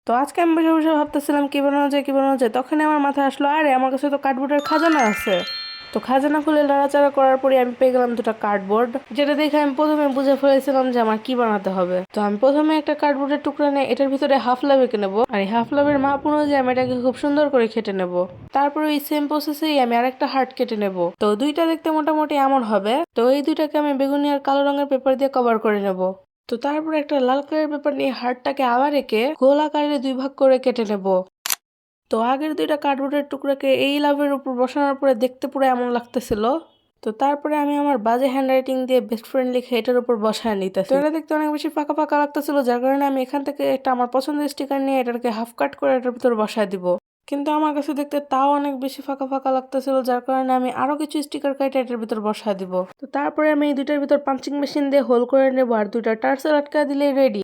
তো আজকে আমি বসে বসে ভাবতেছিলাম কি বানানো যায় তখনই আমার মাথায় আসলো, আরে আমার কাছে তো কার্ডবোর্ডের খাজানা আছে। তো খাজানা খুলে নাড়াচাড়া করার পরে আমি পেয়ে গেলাম দুটো কার্ডবোর্ড, যেটা দেখে আমি প্রথমে বুঝে ফেলেছিলাম যে আমার কি বানাতে হবে। তো আমি প্রথমে একটা কার্ডবোর্ডের টুকরা নিয়ে এটার ভিতরে হাফ লাভ এঁকে নেবো, আর এই হাফ লাভের মাপ অনুযায়ী আমি এটাকে খুব সুন্দর করে কেটে নেব। তারপরে এই সেম প্রসেসেই আমি আরেকটা হার্ট কেটে নেব। তো দুইটা দেখতে মোটামুটি এমন হবে। তো এই দুইটাকে আমি বেগুনি আর কালো রঙের পেপার দিয়ে কভার করে নেব। তো তারপর একটা লাল কালারের পেপার নিয়ে হার্টটাকে আবার এঁকে গোল আকারে দুই ভাগ করে কেটে নেব। তো আগের দুইটা কার্ডবোর্ডের টুকরাকে এই লাভের উপর বসানোর পরে দেখতে পুরো এমন লাগতেছিল। তো তারপরে আমি আমার বাজে হ্যান্ডরাইটিং দিয়ে বেস্ট ফ্রেন্ড লিখে এটার উপর বসায় নিতেছি। তো এটা দেখতে অনেক বেশি ফাঁকা ফাঁকা লাগতেছিল, যার কারণে আমি এখান থেকে একটা আমার পছন্দের স্টিকার নিয়ে এটাকে হাফ কাট করে এটার ভিতর বসায় দিব। কিন্তু আমার কাছে দেখতে তাও অনেক বেশি ফাঁকা ফাঁকা লাগতেছিল, যার কারণে আমি আরো কিছু স্টিকার কেটে এটার ভিতর বসায় দিব। তো তারপরে আমি এই দুইটার ভিতর পাঞ্চিং মেশিন দিয়ে হোল করে নেবো, আর দুইটা টার্সেল আটকা দিলেই রেডি।